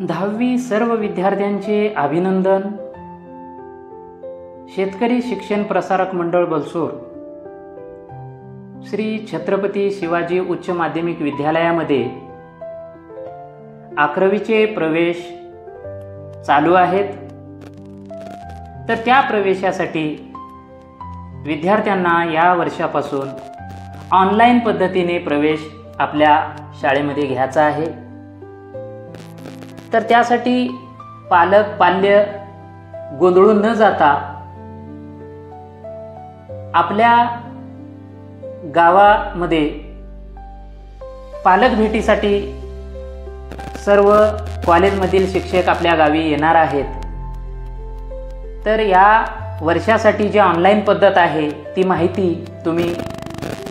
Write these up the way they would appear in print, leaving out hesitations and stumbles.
10वी सर्व विद्यार्थ्यांचे अभिनंदन। शेतकरी शिक्षण प्रसारक मंडळ बलसूर श्री छत्रपती शिवाजी उच्च माध्यमिक विद्यालयामध्ये 11वीचे प्रवेश चालू आहेत। तर त्या प्रवेशासाठी विद्यार्थ्यांना या वर्षापासून ऑनलाईन पद्धतीने प्रवेश आपल्या शाळेमध्ये घ्यायचा आहे। तर त्यासाठी पालक पाल्य गोंधळून न जाता आपल्या गावामध्ये पालक भेटीसाठी सर्व कॉलेजमधील शिक्षक आपल्या गावी येणार आहेत। तर या वर्षासाठी जी ऑनलाईन पद्धत आहे ती माहिती तुम्ही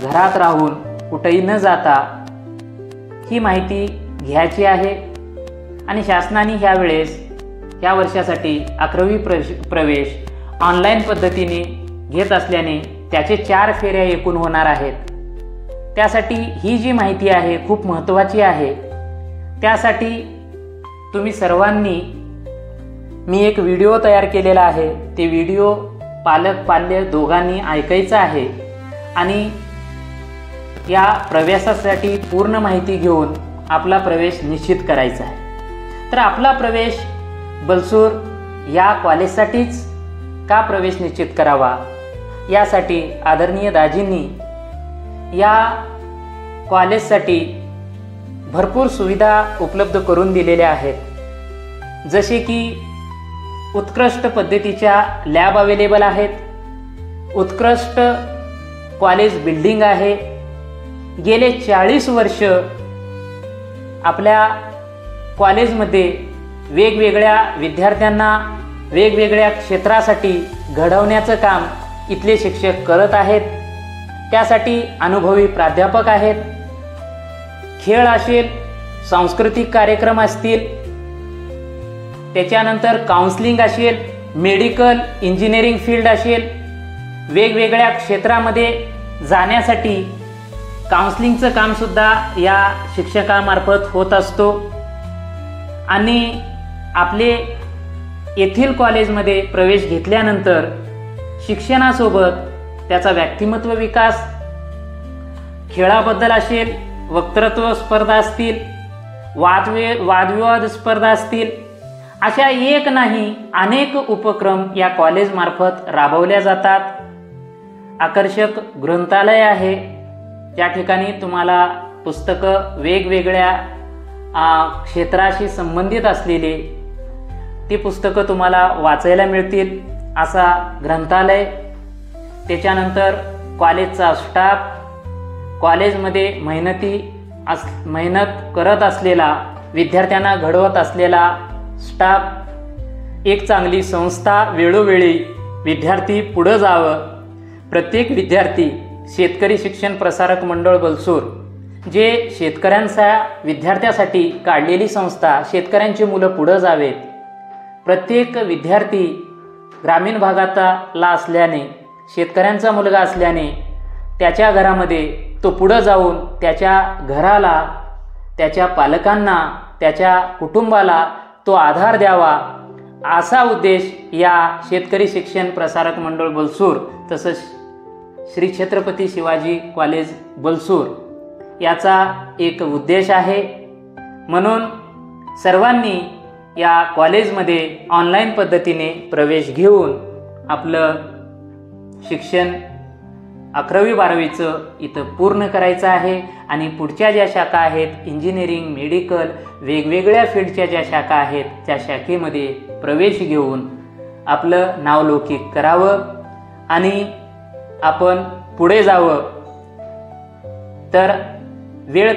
घरात राहून कुठेही न जाता ही माहिती घ्यायची आहे। आणि शासनाने ह्या वर्षासाठी 11वी प्रवेश ऑनलाईन पद्धतीने घेत असल्याने त्याचे 4 फेऱ्या एकूण होणार आहेत। त्यासाठी ही जी माहिती आहे खूप महत्त्वाची आहे। त्यासाठी तुम्ही सर्वांनी मी एक व्हिडिओ तयार केलेला आहे। ते व्हिडिओ पालक पाल्य दोघांनी ऐकायचं आहे आणि या प्रवेशासाठी पूर्ण माहिती घेऊन आपला प्रवेश निश्चित करायचा आहे। तर आपला प्रवेश बलसूर या कॉलेजसाठीच का प्रवेश निश्चित करावा यासाठी आदरणीय दाजींनी या कॉलेजसाठी भरपूर सुविधा उपलब्ध करून दिलेल्या आहेत। जसे की उत्कृष्ट पद्धतीच्या लॅब अवेलेबल आहेत, उत्कृष्ट कॉलेज बिल्डिंग आहे। गेले 40 वर्ष आपल्या कॉलेजमध्ये वेगवेगळ्या विद्यार्थ्यांना वेगवेगळ्या क्षेत्रासाठी घडवण्याचं काम इथले शिक्षक करत आहेत। त्यासाठी अनुभवी प्राध्यापक आहेत। खेळ असेल, सांस्कृतिक कार्यक्रम असतील, त्याच्यानंतर काउन्सिलिंग असेल, मेडिकल इंजिनिअरिंग फील्ड असेल, वेगवेगळ्या क्षेत्रामध्ये जाण्यासाठी काउन्सिलिंगचं कामसुद्धा या शिक्षकामार्फत होत असतो। आणि आपले येथील कॉलेजमध्ये प्रवेश घेतल्यानंतर शिक्षणासोबत त्याचा व्यक्तिमत्व विकास, खेळाबद्दल असेल, वक्तृत्व स्पर्धा असतील, वादविवाद स्पर्धा असतील, अशा एक नाही अनेक उपक्रम या कॉलेजमार्फत राबवल्या जातात। आकर्षक ग्रंथालय आहे, ज्या ठिकाणी तुम्हाला पुस्तकं वेगवेगळ्या क्षेत्राशी संबंधित असलेले ती पुस्तकं तुम्हाला वाचायला मिळतील असा ग्रंथालय। त्याच्यानंतर कॉलेजचा स्टाफ, कॉलेजमध्ये मेहनत करत असलेला, विद्यार्थ्यांना घडवत असलेला स्टाफ, एक चांगली संस्था, वेळोवेळी विद्यार्थी पुढं जावं। प्रत्येक विद्यार्थी शेतकरी शिक्षण प्रसारक मंडळ बलसूर जे शेतकऱ्यांच्या विद्यार्थ्यासाठी काढलेली संस्था, शेतकऱ्यांची मुलं पुढं जावेत। प्रत्येक विद्यार्थी ग्रामीण भागातला असल्याने, शेतकऱ्यांचा मुलगा असल्याने त्याच्या घरामध्ये तो पुढं जाऊन त्याच्या घराला, त्याच्या पालकांना, त्याच्या कुटुंबाला तो आधार द्यावा, असा उद्देश या शेतकरी शिक्षण प्रसारक मंडळ बलसूर तसंच श्री छत्रपती शिवाजी कॉलेज बलसूर याचा एक उद्देश आहे। म्हणून सर्वांनी या कॉलेजमध्ये ऑनलाईन पद्धतीने प्रवेश घेऊन आपलं शिक्षण 11वी 12वीचं इथं पूर्ण करायचं आहे। आणि पुढच्या ज्या शाखा आहेत, इंजिनिअरिंग, मेडिकल, वेगवेगळ्या फील्डच्या ज्या शाखा आहेत त्या शाखेमध्ये प्रवेश घेऊन आपलं नावलौकिक करावं आणि आपण पुढे जावं। तर वेळ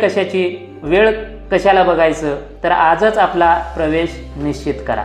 कशाला बघायचं, तर आजच आपला प्रवेश निश्चित करा।